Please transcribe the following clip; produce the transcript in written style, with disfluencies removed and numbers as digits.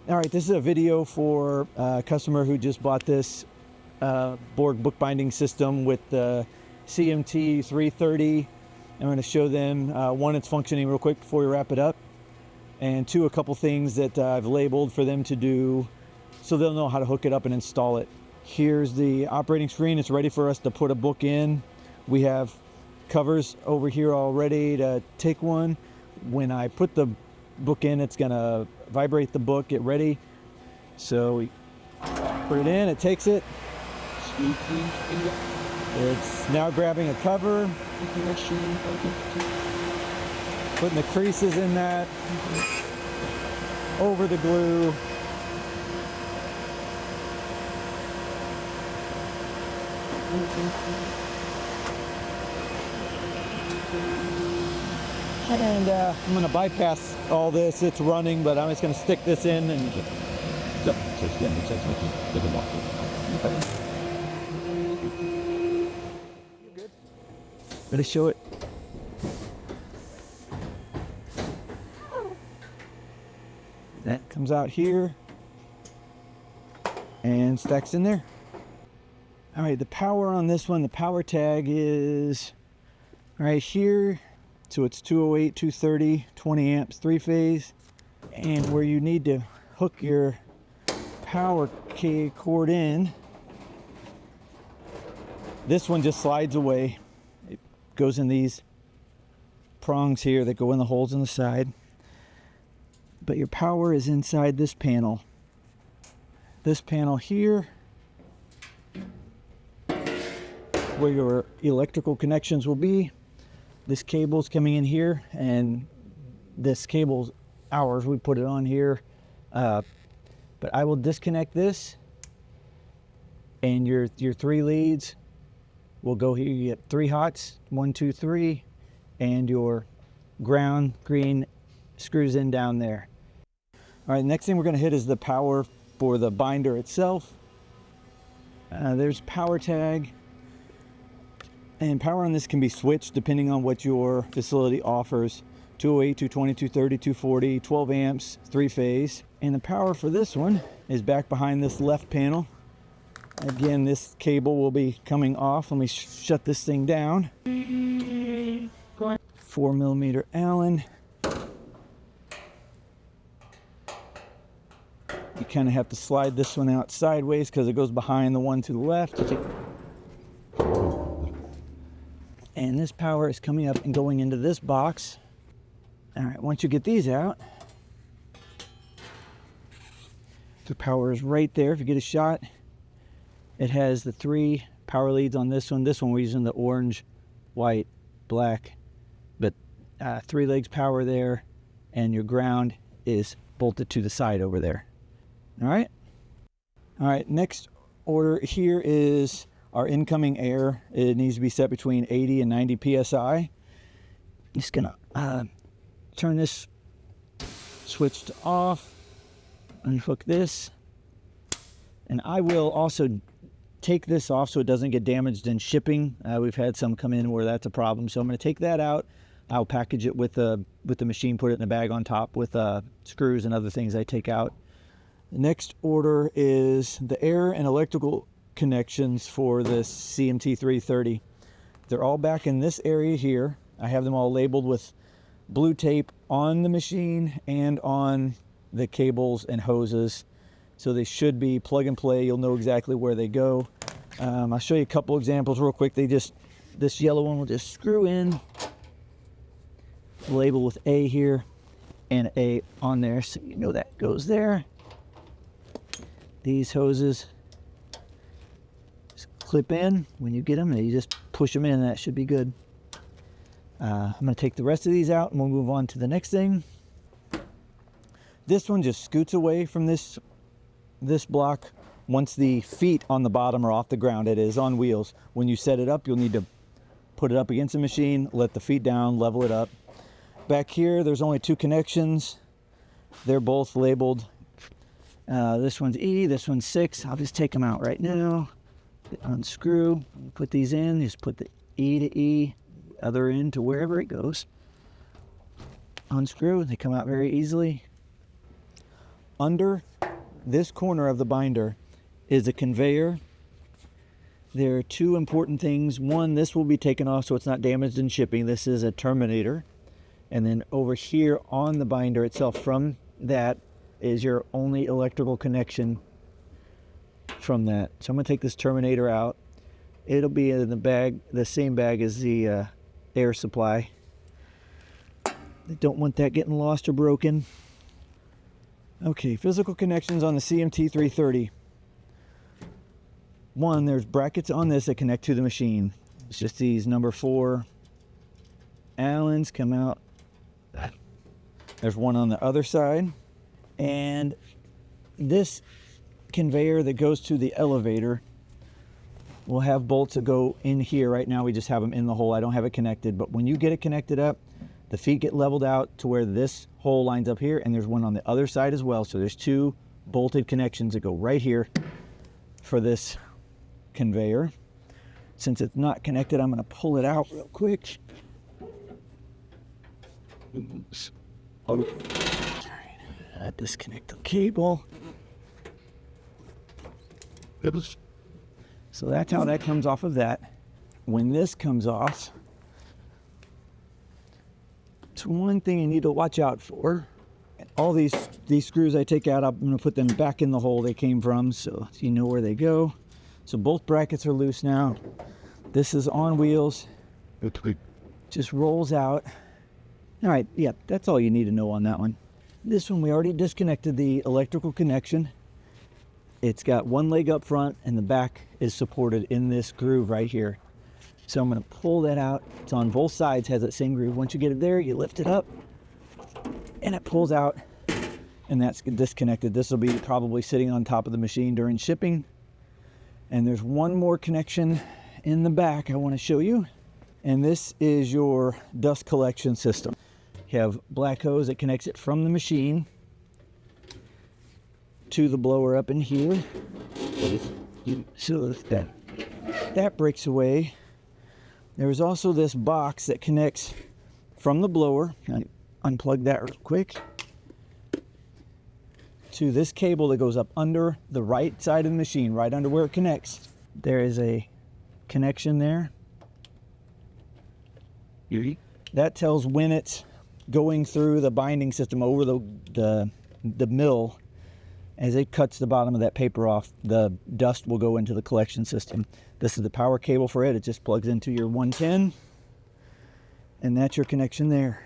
All right, this is a video for a customer who just bought this Bourg bookbinding system with the CMT-330. I'm going to show them, one, it's functioning real quick before we wrap it up, and two, a couple things that I've labeled for them to do so they'll know how to hook it up and install it. Here's the operating screen. It's ready for us to put a book in. We have covers over here all ready to take one. When I put the book in, it's going to vibrate the book, get ready. So we put it in, it takes it. It's now grabbing a cover, putting the creases in that, over the glue. And I'm going to bypass all this. It's running, but I'm just going to stick this in and good. Gonna show it. That comes out here and stacks in there. All right, the power on this one, the power tag is right here. So it's 208, 230, 20 amps, 3-phase. And where you need to hook your power cord in, this one just slides away. It goes in these prongs here that go in the holes in the side. But your power is inside this panel. This panel here, where your electrical connections will be. This cable's coming in here, and this cable's ours. We put it on here. But I will disconnect this, and your 3 leads will go here. You get 3 hots, 1, 2, 3, and your ground green screws in down there. All right, next thing we're going to hit is the power for the binder itself. There's power tag. And power on this can be switched depending on what your facility offers. 208, 220, 230, 240, 12 amps, 3-phase. And the power for this one is back behind this left panel. Again, this cable will be coming off. Let me shut this thing down. 4mm Allen. You kind of have to slide this one out sideways because it goes behind the one to the left. And this power is coming up and going into this box. All right, once you get these out, the power is right there. If you get a shot, it has the 3 power leads on this one. This one we're using the orange, white, black, but 3 legs power there, and your ground is bolted to the side over there. All right. All right, next order here is our incoming air. It needs to be set between 80 and 90 psi. Just gonna turn this switch to off, unhook this, and I will also take this off so it doesn't get damaged in shipping. We've had some come in where that's a problem, so I'm going to take that out. I'll package it with the machine, put it in a bag on top with screws and other things I take out. The next order is the air and electrical connections for this CMT-330. They're all back in this area here. I have them all labeled with blue tape on the machine and on the cables and hoses, so they should be plug and play. You'll know exactly where they go. I'll show you a couple examples real quick. This yellow one will just screw in, label with A here and A on there, so you know that goes there. These hoses clip in when you get them, and you just push them in, and that should be good. I'm going to take the rest of these out and we'll move on to the next thing. This one just scoots away from this block once the feet on the bottom are off the ground. It is on wheels. When you set it up, you'll need to put it up against the machine, let the feet down, level it up. Back here, there's only 2 connections. They're both labeled. This one's E, this one's 6. I'll just take them out right now. Unscrew, put these in, just put the E to E, other end to wherever it goes. Unscrew, they come out very easily. under this corner of the binder is a conveyor. There are two important things. One, this will be taken off so it's not damaged in shipping. This is a terminator. And then over here on the binder itself, from that is your only electrical connection from that. So I'm going to take this terminator out. It'll be in the bag, the same bag as the air supply. I don't want that getting lost or broken. Okay, physical connections on the CMT-330. One, there's brackets on this that connect to the machine. It's just these number 4 Allens come out. There's one on the other side. And this conveyor that goes to the elevator will have bolts that go in here. Right now we just have them in the hole. I don't have it connected, but when you get it connected up, the feet get leveled out to where this hole lines up here, and there's one on the other side as well. So there's 2 bolted connections that go right here for this conveyor. Since it's not connected, I'm going to pull it out real quick. All right, disconnect the cable. So that's how that comes off of that. When this comes off, it's one thing you need to watch out for. All these screws I take out, I'm going to put them back in the hole they came from, so you know where they go. So both brackets are loose now. This is on wheels. Just rolls out. All right, yeah, that's all you need to know on that one. This one, we already disconnected the electrical connection. It's got one leg up front, and the back is supported in this groove right here. So I'm going to pull that out. It's on both sides, has that same groove. Once you get it there, you lift it up, and it pulls out, and that's disconnected. This will be probably sitting on top of the machine during shipping. And there's one more connection in the back I want to show you, and this is your dust collection system. You have black hose that connects it from the machine to the blower up in here. So that breaks away. There's also this box that connects from the blower. I unplug that real quick. To this cable that goes up under the right side of the machine, right under where it connects. There is a connection there. That tells when it's going through the binding system over the mill. As it cuts the bottom of that paper off, the dust will go into the collection system. This is the power cable for it. It just plugs into your 110, and that's your connection there.